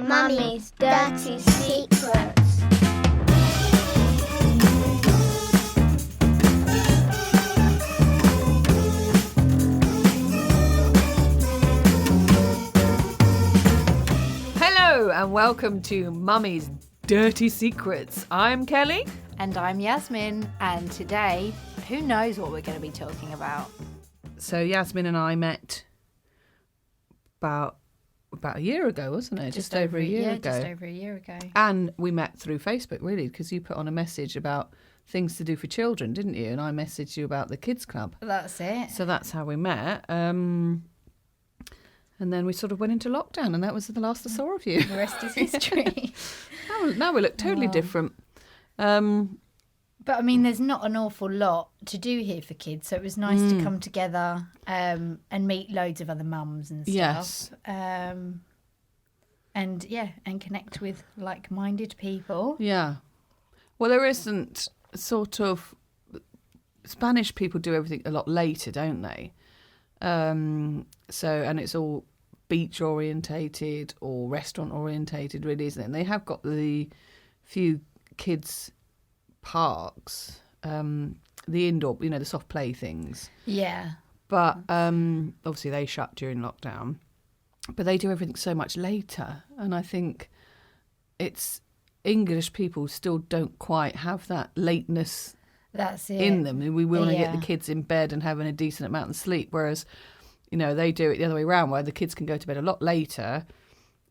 Mummy's Dirty Secrets. Hello and welcome to Mummy's Dirty Secrets. I'm Kelly. And I'm Yasmin, and today, who knows what we're going to be talking about? So Yasmin and I met about a year ago, wasn't it? Just over a year ago. Just over a year ago. And we met through Facebook, really, because you put on a message about things to do for children, didn't you? And I messaged you about the kids club. That's it. So that's how we met. And then we sort of went into lockdown, and that was the last I saw of you. The rest is history. Now we look totally different. But I mean, there's not an awful lot to do here for kids, so it was nice to come together and meet loads of other mums and stuff. Yes. And connect with like-minded people. Yeah. Well, there isn't sort of... Spanish people do everything a lot later, don't they? And it's all beach orientated or restaurant orientated, really, isn't it? And they have got the few kids parks, the indoor, the soft play things. Yeah. But obviously they shut during lockdown. But they do everything so much later, and I think it's English people still don't quite have that lateness. That's it. In them. We want to get the kids in bed and having a decent amount of sleep, whereas, they do it the other way around, where the kids can go to bed a lot later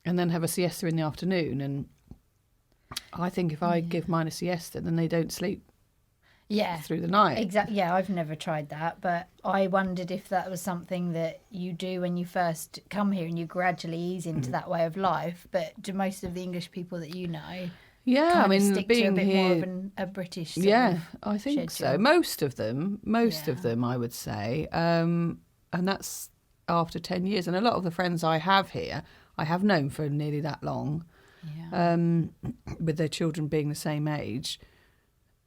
and then have a siesta in the afternoon. And I think if I give mine a siesta, then they don't sleep through the night. Exactly. Yeah, I've never tried that, but I wondered if that was something that you do when you first come here and you gradually ease into that way of life. But do most of the English people that you know... Yeah, I mean, stick being to a bit here, more of a British sort of I think schedule. so. Most of them, I would say, and that's after 10 years. And a lot of the friends I have here, I have known for nearly that long, with their children being the same age,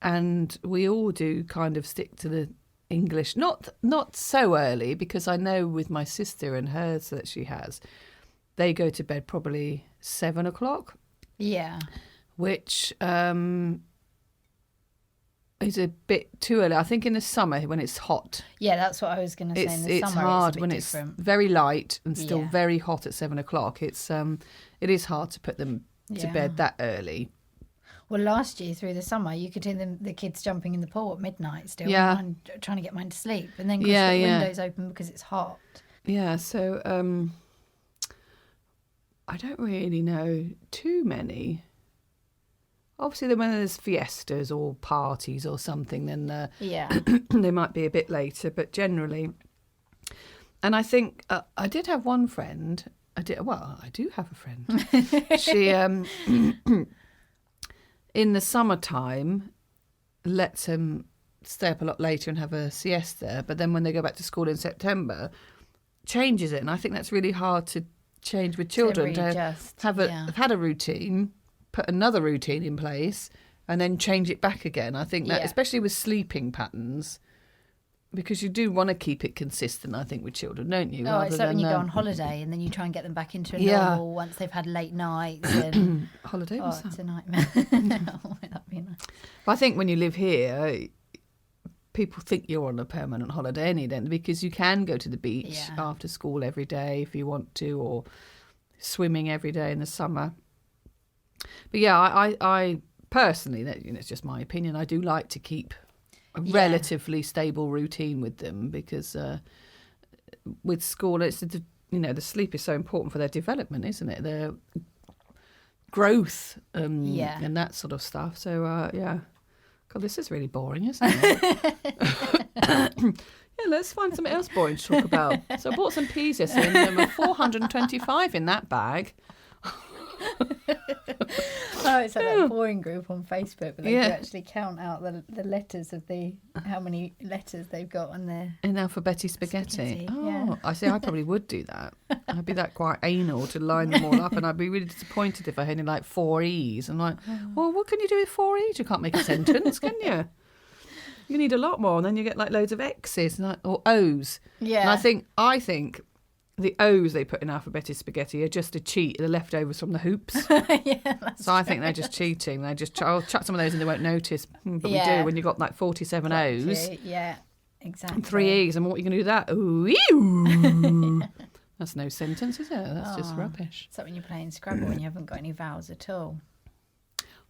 and we all do kind of stick to the English, not so early, because I know with my sister and hers that she has, they go to bed probably 7 o'clock. Yeah. Which is a bit too early. I think in the summer when it's hot. Yeah, that's what I was going to say. In the it's summer, hard it's when different. It's very light and still very hot at 7 o'clock. It is hard to put them to bed that early. Well, last year through the summer, you could hear the kids jumping in the pool at midnight still, and trying to get mine to sleep, and then the windows open because it's hot. Yeah, so I don't really know too many. Obviously, when there's fiestas or parties or something, then they might be a bit later. But generally, and I think I did have one friend. I do have a friend. She, in the summertime, lets them stay up a lot later and have a siesta. But then when they go back to school in September, changes it. And I think that's really hard to change with children. Have had a routine. Put another routine in place and then change it back again. I think that, especially with sleeping patterns, because you do want to keep it consistent, I think, with children, don't you? Oh, it's like when you go on holiday and then you try and get them back into a normal once they've had late nights. And holiday? It's a nightmare. That'd be nice. Well, I think when you live here, people think you're on a permanent holiday because you can go to the beach after school every day if you want to, or swimming every day in the summer. But I personally, it's just my opinion, I do like to keep a relatively stable routine with them, because with school, it's the sleep is so important for their development, isn't it? Their growth and that sort of stuff. So God, this is really boring, isn't it? Let's find something else boring to talk about. So I bought some peas yesterday, and there were 425 in that bag. It's like that boring group on Facebook where they do actually count out the letters of how many letters they've got on their... In alphabetic spaghetti. I see, I probably would do that. I'd be that quite anal to line them all up, and I'd be really disappointed if I had only 4 E's. I'm like, well, what can you do with 4 E's? You can't make a sentence, can you? You need a lot more, and then you get loads of X's or O's. Yeah. And I think the O's they put in alphabetic spaghetti are just a cheat. The leftovers from the hoops. So I think they're just cheating. I'll chuck some of those and they won't notice. But we do when you've got like 47 O's. Yeah, exactly. And 3 E's. And what are you going to do with that? Ooh, ew. That's no sentence, is it? That's just rubbish. It's like when you're playing Scrabble and you haven't got any vowels at all.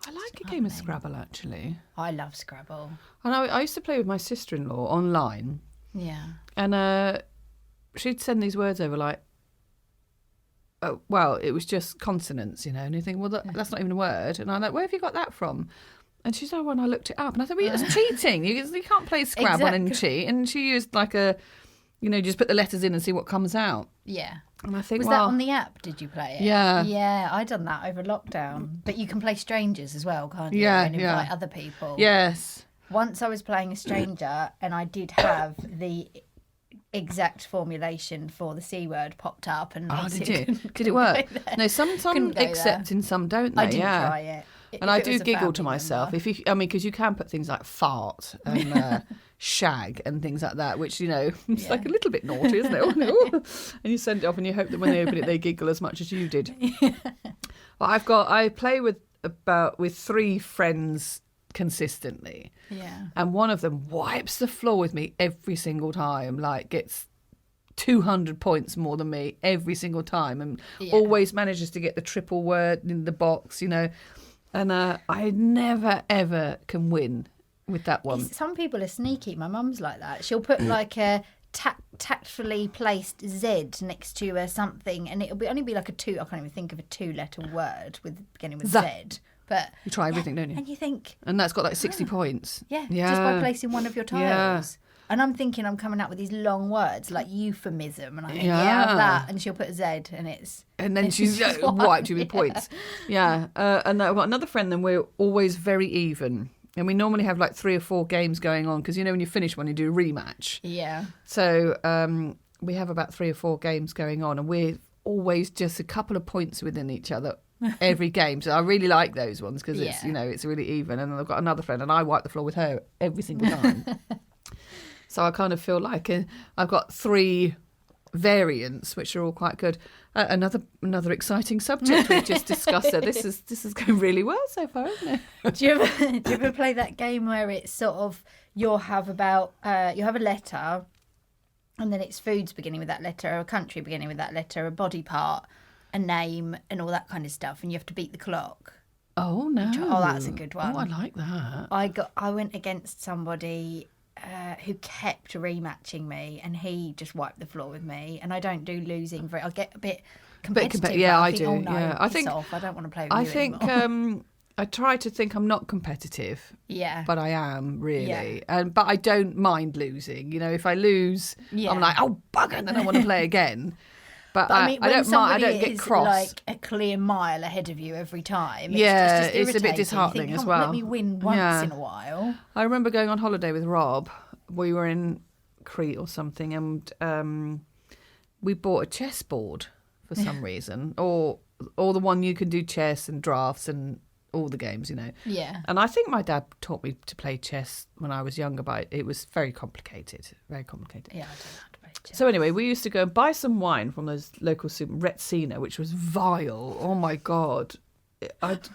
I like a game of Scrabble, actually. I love Scrabble. And I used to play with my sister-in-law online. Yeah. And she'd send these words over like, well, it was just consonants, and you think, well, that's not even a word. And I'm like, where have you got that from? And she's like, well, and I looked it up. And I thought, well, it's cheating. You can't play Scrabble and cheat. And she used like just put the letters in and see what comes out. Yeah. And I think, was that on the app? Did you play it? Yeah. Yeah, I done that over lockdown. But you can play strangers as well, can't you? Yeah, and invite other people. Yes. Once I was playing a stranger and I did have the exact formulation for the C word popped up. And did you? Did it work? No, some accept and some don't. They? I didn't try it. And I do giggle to myself because you can put things like fart and shag and things like that, which it's like a little bit naughty, isn't it? Oh, no. And you send it off, and you hope that when they open it, they giggle as much as you did. Well, I play with 3 friends consistently, and one of them wipes the floor with me every single time, like gets 200 points more than me every single time, and always manages to get the triple word in the box, And I never, ever can win with that one. Some people are sneaky. My mum's like that. She'll put like a tactfully placed Z next to something, and it'll only be like a 2. I can't even think of a 2-letter word beginning with Z. But you try everything, don't you? And you think... And that's got like 60 points. Yeah, just by placing one of your tiles. Yeah. And I'm thinking I'm coming up with these long words like euphemism, and I think, have that, and she'll put a Z, and it's... And then she's wiped you with points. Yeah. And I've got another friend, and we're always very even. And we normally have like 3 or 4 games going on, because, when you finish one, you do a rematch. Yeah. So we have about 3 or 4 games going on, and we're always just a couple of points within each other every game. So I really like those ones, because it's, it's really even. And I've got another friend, and I wipe the floor with her every single time. So I kind of feel like I've got 3 variants, which are all quite good. Another exciting subject we've just discussed. So this is going really well so far, isn't it? Do you ever play that game where it's sort of you have a letter, and then it's foods beginning with that letter, a country beginning with that letter, a body part, a name, and all that kind of stuff, and you have to beat the clock. Oh no! Oh, that's a good one. Oh, I like that. I went against somebody who kept rematching me, and he just wiped the floor with me. And I don't do losing I get a bit competitive. I do. Oh, no, yeah, I think I don't want to play with you anymore. I try to think I'm not competitive. Yeah, but I am really, but I don't mind losing. If I lose, I'm like, oh bugger, and then I want to play again. But I don't mind. I don't get cross. Like a clear mile ahead of you every time. It's a bit disheartening as well. Let me win once in a while. I remember going on holiday with Rob. We were in Crete or something, and we bought a chessboard for some reason, or the one you can do chess and drafts and all the games, Yeah. And I think my dad taught me to play chess when I was younger, but it was very complicated. Very complicated. Yeah, I don't know how to play chess. So anyway, we used to go and buy some wine from those local Retsina, which was vile. Oh my God.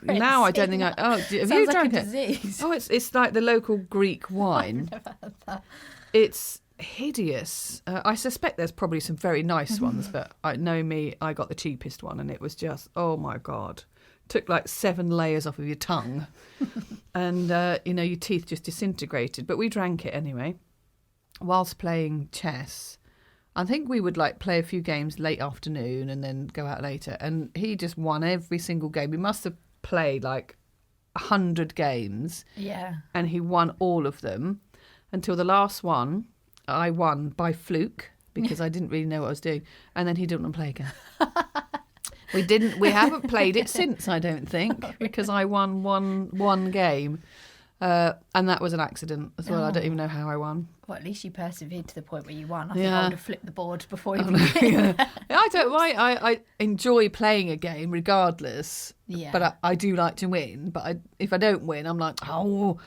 Now I don't think have you drunk it? Disease. Oh, it's like the local Greek wine. I've never had that. It's hideous. I suspect there's probably some very nice ones, but I got the cheapest one, and it was just, oh my God. Took like 7 layers off of your tongue, and your teeth just disintegrated. But we drank it anyway, whilst playing chess. I think we would like play a few games late afternoon and then go out later. And he just won every single game. He must have played like 100 games. Yeah. And he won all of them until the last one. I won by fluke because I didn't really know what I was doing. And then he didn't want to play again. We haven't played it since, I don't think, because I won one game. And that was an accident as well. I don't Oh. even know how I won. Well, at least you persevered to the point where you won. I think Yeah. I would have flipped the board before you Yeah. I don't mind. I enjoy playing a game regardless. Yeah. But I do like to win. But if I don't win, I'm like, oh.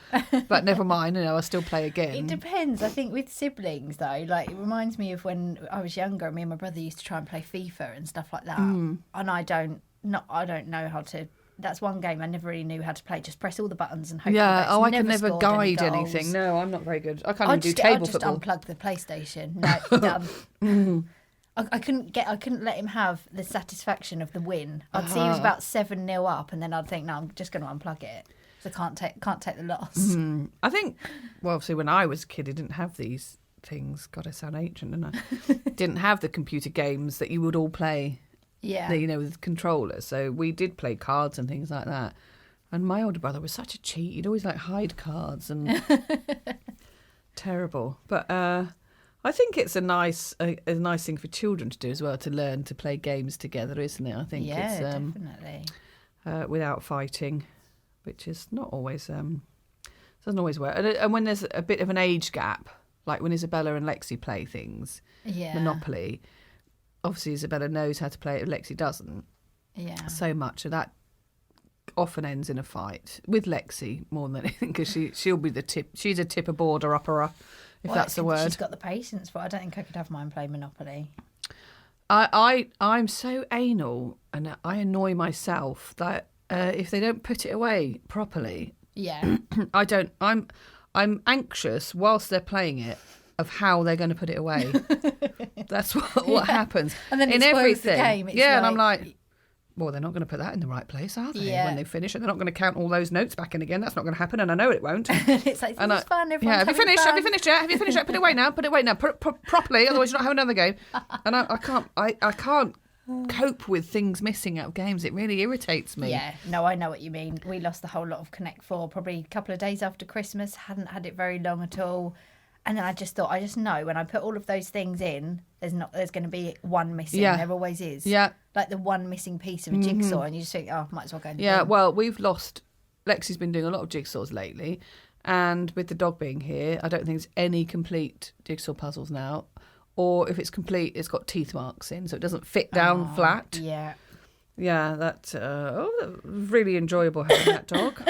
But never mind. I still play again. It depends. I think with siblings, though, like it reminds me of when I was younger. Me and my brother used to try and play FIFA and stuff like that. And I don't know how to. That's one game I never really knew how to play. Just press all the buttons and hope. Yeah. for the best. I can never scored any guide goals. anything. No, I'm not very good. I can't I even do table just football. unplugged the PlayStation. No, done. I couldn't let him have the satisfaction of the win. I'd see he was about 7-0 up, and then I'd think, no, I'm just going to unplug it. So I can't take the loss. I think, well, obviously when I was a kid, I didn't have these things. God, I sound ancient, don't I? Didn't have the computer games that you would all play. Yeah. With controllers. So we did play cards and things like that. And my older brother was such a cheat. He'd always hide cards and terrible. But I think it's a nice thing for children to do as well, to learn to play games together, isn't it? I think Yeah, it's definitely. without fighting, which is not always doesn't always work. And when there's a bit of an age gap, like when Isabella and Lexi play things, Yeah. Monopoly. Obviously, Isabella knows how to play it, Lexi doesn't Yeah. so much. So that often ends in a fight with Lexi more than anything, because she'll be the tip. She's a tipper boarder upper, if that's the word. She's got the patience for it. I don't think I could have mine play Monopoly. I'm so anal, and I annoy myself that if they don't put it away properly, Yeah. I'm anxious whilst they're playing it of how they're going to put it away. That's what happens. And then it in spoils the everything. game. It's And I'm like, well, they're not going to put that in the right place, are they? Yeah. When they finish it, they're not going to count all those notes back in again. That's not going to happen, and I know it won't. It's like, And it's fun. Everyone's have you having finished? fun. Have you finished yet? Have you finished yet? Put it away now. Put it away now. Put it properly, otherwise you're not having another game. And I can't cope with things missing out of games. It really irritates me. Yeah, no, I know what you mean. We lost the whole lot of Connect 4 probably a couple of days after Christmas. Hadn't had it very long at all. And then I just thought, I just know when I put all of those things in, there's going to be one missing. Yeah. There always is. Yeah. Like the one missing piece of a jigsaw, and you just think, oh, might as well go. Yeah, well, we've lost. Lexi's been doing a lot of jigsaws lately, and with the dog being here, I don't think there's any complete jigsaw puzzles now. Or if it's complete, it's got teeth marks in, so it doesn't fit down flat. Yeah. Yeah, that really enjoyable having that dog.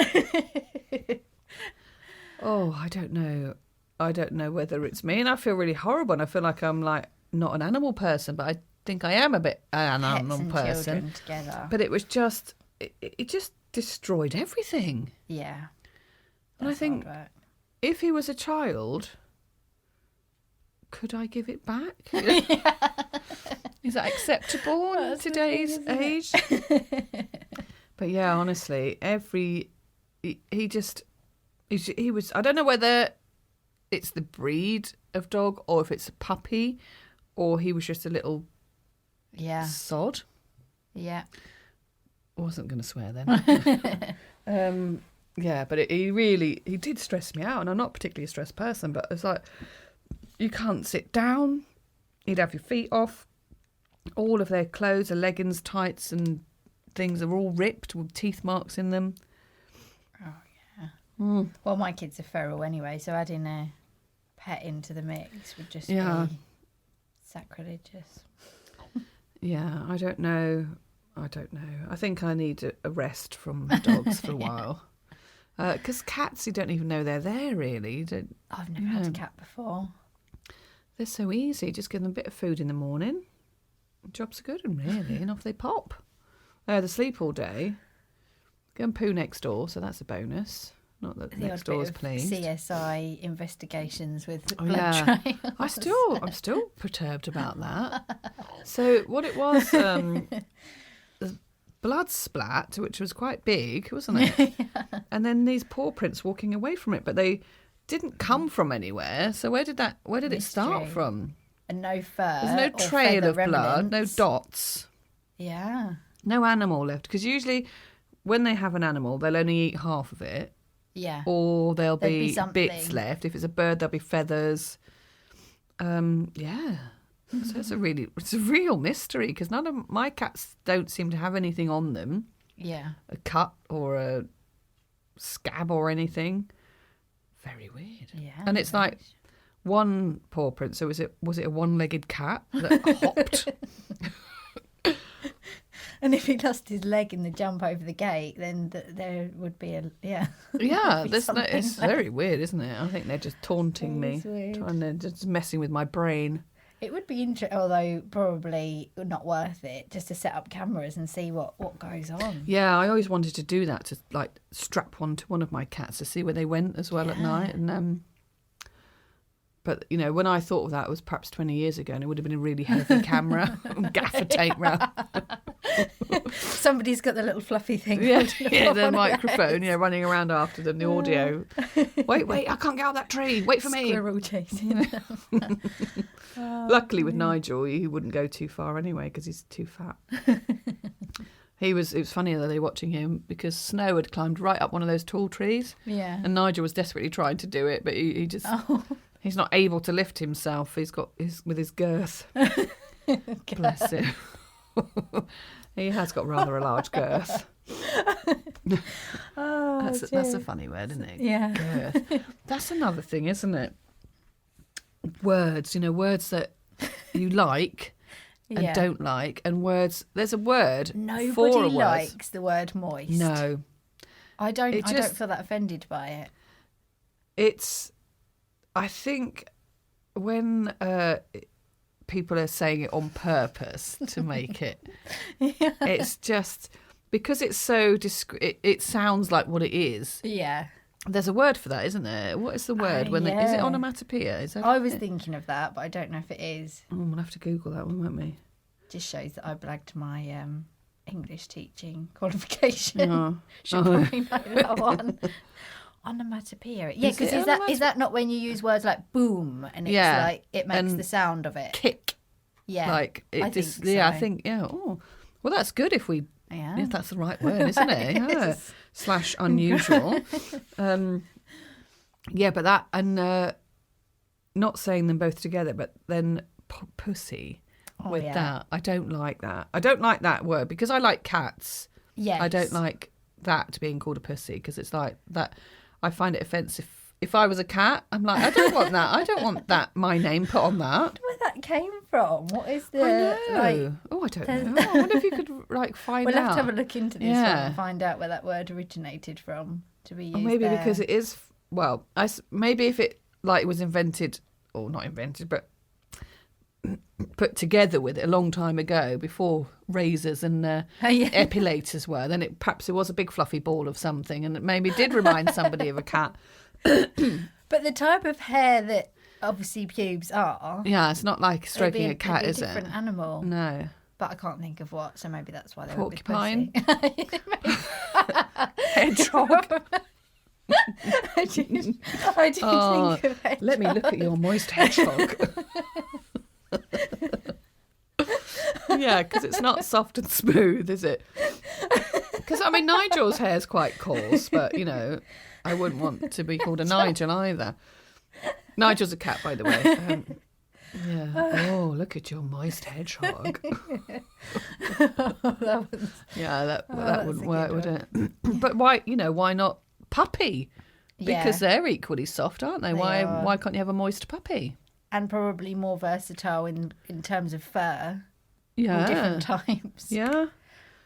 Oh, I don't know. I don't know whether it's me, and I feel really horrible, and I feel like I'm not an animal person, but I think I am a bit an Pets animal and person. children together. But it was just, it just destroyed everything. Yeah. And I That's think hard work. if he was a child, could I give it back? Is that acceptable in today's age? But yeah, honestly, he was, I don't know whether it's the breed of dog or if it's a puppy or he was just a little sod. Yeah. I wasn't going to swear then. Yeah, but he did stress me out, and I'm not particularly a stressed person, but it's like, you can't sit down, you'd have your feet off, all of their clothes, the leggings, tights and things are all ripped with teeth marks in them. Oh, yeah. Well, my kids are feral anyway, so adding a pet into the mix would just be sacrilegious. Yeah, I don't know. I think I need a rest from dogs for a while. Because cats, you don't even know they're there, really. I've never had a cat before. They're so easy. Just give them a bit of food in the morning. Jobs are good, and really, and off they pop. They sleep all day. Go and poo next door, so that's a bonus. Not that The next odd door is bit of pleased. CSI investigations with blood Yeah. trails. I'm still perturbed about that. So what it was, blood splat, which was quite big, wasn't it? And then these paw prints walking away from it, but they didn't come from anywhere. So where did it start Mystery. from? And no fur. There's no or trail feather of blood, no remnants. dots, Yeah. no animal left. Because usually when they have an animal, they'll only eat half of it, Yeah. or there'll There'd be be something. bits left. If it's a bird, there'll be feathers. Yeah. So it's a real mystery, because none of my cats don't seem to have anything on them, Yeah. a cut or a scab or anything. Very weird. Yeah. And it's like one paw print. So was it a one-legged cat that hopped? And if he lost his leg in the jump over the gate, then there would be a Yeah, something it's like- very weird, isn't it? I think they're just taunting me, It is weird. trying to just messing with my brain. It would be interesting, although probably not worth it, just to set up cameras and see what goes on. Yeah, I always wanted to do that, to like strap one to one of my cats to see where they went as well at night. And but you know, when I thought of that, it was perhaps 20 years ago, and it would have been a really heavy camera, gaffer tape round. Somebody's got the little fluffy thing. Yeah, holding yeah, up the on microphone, it. running around after them, the audio. Wait, I can't get out that tree. Wait for me. Squirrel chasing them. Luckily, with Nigel, he wouldn't go too far anyway because he's too fat. It was funny the other day watching him because Snow had climbed right up one of those tall trees, Yeah. and Nigel was desperately trying to do it, but he just he's not able to lift himself. He's got with his girth. Bless him. He has got rather a large girth. That's a funny word, isn't it? Yeah. Girth. That's another thing, isn't it? Words, words that you like and Yeah. don't like, and words. There's a word for Nobody a word. likes the word moist. No, I don't. It I just- don't feel that offended by it. it's. I think when people are saying it on purpose to make it, it's just because it's so discreet. It sounds like what it is. Yeah. There's a word for that, isn't there? What is the word? Is it yeah. onomatopoeia? Is that I was it? thinking of that, but I don't know if it is. Oh, we'll have to Google that one, won't we? Just shows that I blagged my English teaching qualification. Oh. Should probably know that one. Onomatopoeia. Yeah, Is because it is that not when you use words like boom and it's Yeah, like it makes and the sound of it? Kick. Yeah. Like it I just. think so. Yeah, I think. Yeah. Oh, well, that's good if we. Yeah. If that's the right word, isn't it? It Yeah. is. / unusual. Yeah, but that and not saying them both together, but then pussy with yeah. that. I don't like that. I don't like that word because I like cats. Yes. I don't like that being called a pussy because it's like that. I find it offensive. If I was a cat, I'm like, I don't want that. I don't want that. My name put on that. Where that came from? What is the? I know. Like, I don't know. I wonder if you could find we'll out. have to have a look into this one Yeah. and find out where that word originated from to be used. Or maybe there. because it is, well, maybe if it was invented, or not invented, but put together with it a long time ago before razors and epilators were, then perhaps it was a big fluffy ball of something and it maybe did remind somebody of a cat. But the type of hair that obviously pubes are. Yeah, it's not like stroking a cat, it'd is be a it? different animal. No. But I can't think of what, so maybe that's why they're Porcupine? Hedgehog. I didn't think of hedgehog. Let me look at your moist hedgehog. Yeah, because it's not soft and smooth, is it? Because, I mean, Nigel's hair's quite coarse, but, I wouldn't want to be called a Nigel either. Nigel's a cat, by the way. Yeah. Oh, look at your moist hedgehog. Yeah, that wouldn't work, would it? But why not puppy? Because they're equally soft, aren't they? Why can't you have a moist puppy? And probably more versatile in terms of fur. Yeah. All different types. Yeah.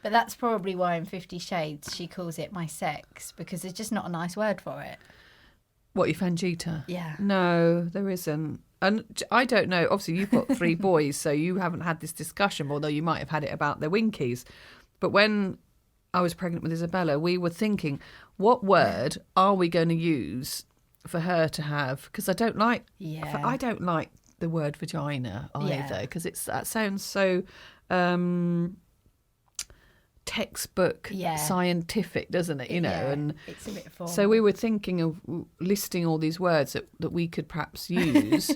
But that's probably why in 50 Shades she calls it my sex, because there's just not a nice word for it. What, you Fangita? Yeah. No, there isn't. And I don't know. Obviously, you've got 3 boys, so you haven't had this discussion, although you might have had it about their winkies. But when I was pregnant with Isabella, we were thinking, what word are we going to use for her to have? Because I don't like the word vagina either, because that sounds so textbook scientific, doesn't it? And it's a bit formal. so we were thinking of listing all these words that we could perhaps use.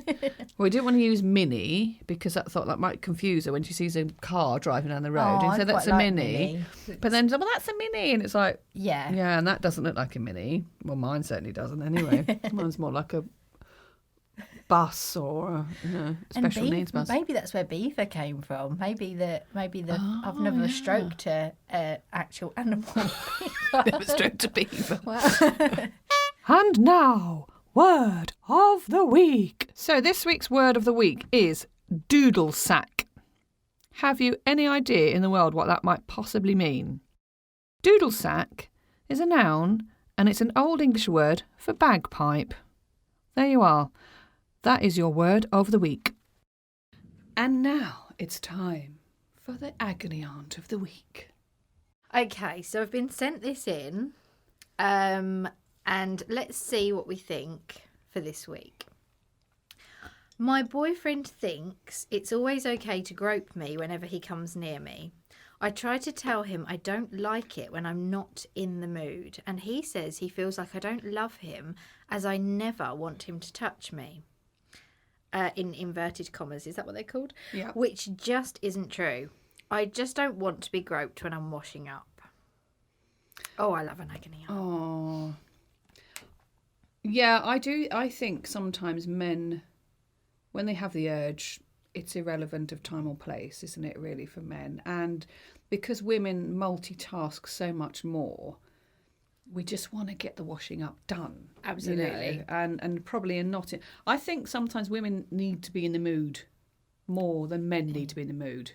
We didn't want to use mini because that might confuse her when she sees a car driving down the road. And so that's a mini. But then, well, that's a mini, and it's like, yeah, and that doesn't look like a mini. Well, mine certainly doesn't. Anyway, mine's more like a bus or special needs bus. Maybe that's where beaver came from. Maybe I've never stroked a actual animal. Never stroked a beaver. Well, And now, Word of the Week. So this week's Word of the Week is doodle sack. Have you any idea in the world what that might possibly mean? Doodle sack is a noun and it's an Old English word for bagpipe. There you are. That is your Word of the Week. And now it's time for the agony aunt of the week. Okay, so I've been sent this in, and let's see what we think for this week. My boyfriend thinks it's always okay to grope me whenever he comes near me. I try to tell him I don't like it when I'm not in the mood, and he says he feels like I don't love him as I never want him to touch me. In inverted commas, is that what they're called? Yeah. Which just isn't true. I just don't want to be groped when I'm washing up. Oh, I love an agony aunt. Oh. Yeah, I do. I think sometimes men, when they have the urge, it's irrelevant of time or place, isn't it, really, for men? And because women multitask so much more, we just want to get the washing up done. Absolutely. And probably not. I think sometimes women need to be in the mood more than men need to be in the mood.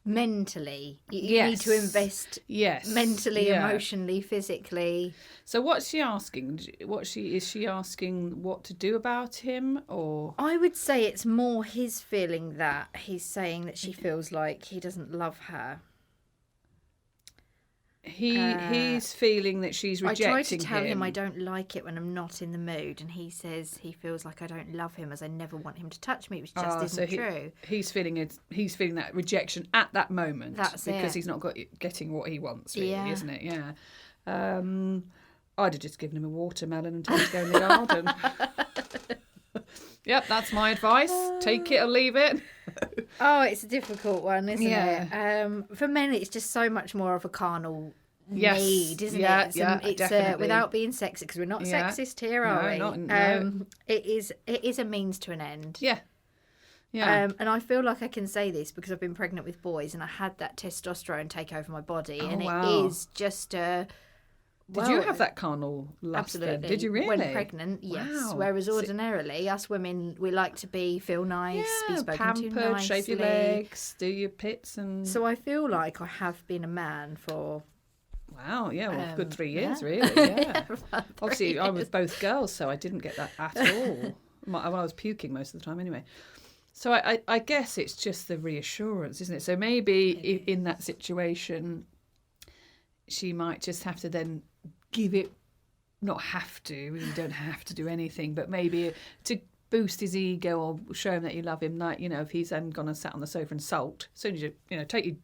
Mentally. You need to invest mentally, emotionally, physically. So what's she asking? Is she asking what to do about him, or? I would say it's more his feeling that he's saying that she feels like he doesn't love her. He's feeling that she's rejecting him. I try to tell him I don't like it when I'm not in the mood, and he says he feels like I don't love him as I never want him to touch me, which just isn't true. He's feeling that rejection at that moment. That's because it. he's not getting what he wants, really, Yeah. isn't it? Yeah. I'd have just given him a watermelon and told him to go in the garden. Yep, that's my advice. Take it or leave it. Oh, it's a difficult one, isn't Yeah. it? For men, it's just so much more of a carnal Yes. need, isn't Yeah, it? yeah, It's definitely. without being sexist, because we're not Yeah. sexist here, are No, we? no. It is a means to an end. Yeah. Yeah. And I feel like I can say this because I've been pregnant with boys, and I had that testosterone take over my body, and wow. it is just a. Did you have that carnal lust Absolutely. then? Did you really? When pregnant, yes. Wow. Whereas ordinarily, us women, we like to feel nice, be spoken pampered, to nicely. shave your legs, do your pits, and So I feel like I have been a man for. wow, yeah, well, good 3 years, yeah. really. Yeah. about 3 Obviously, I was years. both girls, so I didn't get that at all. Well, I was puking most of the time, anyway. So I guess it's just the reassurance, isn't it? So maybe in that situation, she might just have to then give it. Not have to. You don't have to do anything, but maybe to boost his ego or show him that you love him. Like, if he's then gone and sat on the sofa and sulked, as soon as you take your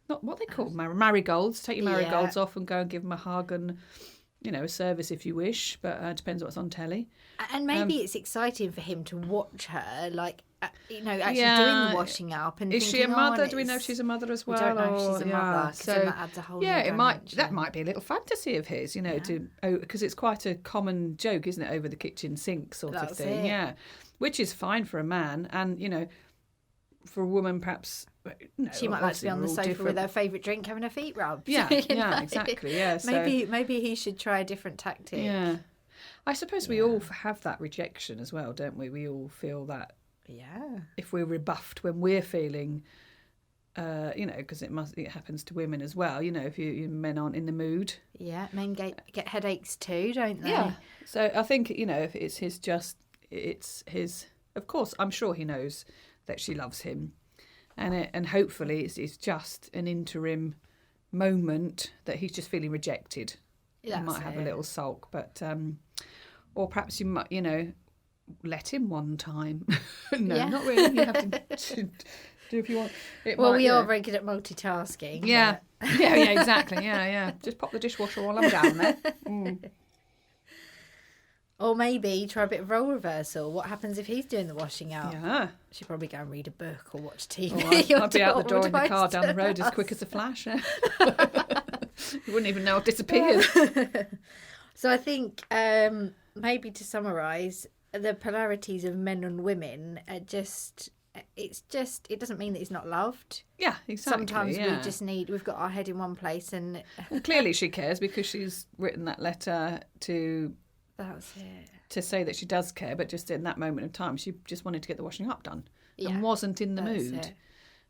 not what they call marigolds. Take your marigolds off and go and give him a hug and a service if you wish. But depends what's on telly. And maybe it's exciting for him to watch her, like actually doing the washing up. And is she a thinking, mother? Oh, Do we know if she's a mother as well? We don't know if she's a mother. 'Cause So then that adds a whole new that might be a little fantasy of his, because it's quite a common joke, isn't it, over the kitchen sink sort of thing. It. Yeah, which is fine for a man, and for a woman perhaps. No, she might like to be on the sofa with her favourite drink, having her feet rubbed. Yeah, exactly. Yeah, so, maybe he should try a different tactic. Yeah, I suppose we all have that rejection as well, don't we? We all feel that. Yeah. If we're rebuffed when we're feeling, because it happens to women as well. If men aren't in the mood. Yeah, men get headaches too, don't they? Yeah. So I think if it's his. Of course, I'm sure he knows that she loves him, and hopefully it's just an interim moment that he's just feeling rejected. He might have a little sulk, but or perhaps you might let him one time. No, not really. You have to do if you want. We are very good at multitasking. Yeah, yeah, exactly. Yeah. Just pop the dishwasher while I'm down there. Or maybe try a bit of role reversal. What happens if he's doing the washing up? Yeah. She'd probably go and read a book or watch TV. I'd be out the door in the car down the road as quick as a flash. Yeah. You wouldn't even know I've disappeared. So I think maybe to summarise, the polarities of men and women are just. It doesn't mean that he's not loved. Yeah, exactly. Sometimes we've got our head in one place, and clearly she cares because she's written that letter to That's it. to say that she does care, but just in that moment of time, she just wanted to get the washing up done Yeah, and wasn't in the that's mood. it.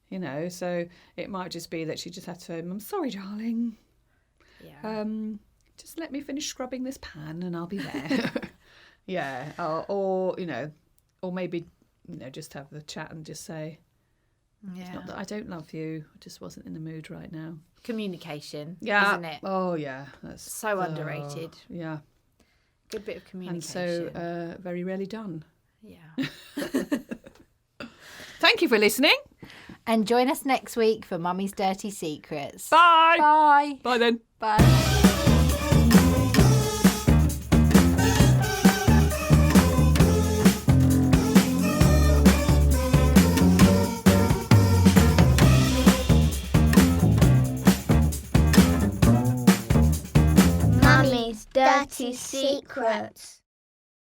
You know, so it might just be that she just had to, I'm sorry, darling. Yeah. Just let me finish scrubbing this pan and I'll be there. Yeah. Or, you know, or maybe, you know, just have the chat and just say, it's not that I don't love you. I just wasn't in the mood right now. Communication, Yeah. isn't it? Oh, yeah. That's So underrated. Yeah. Good bit of And communication. so very rarely done. Yeah. Thank you for listening. And join us next week for Mummy's Dirty Secrets. Bye. Bye. Bye then. Bye. Mummy's Dirty Secrets.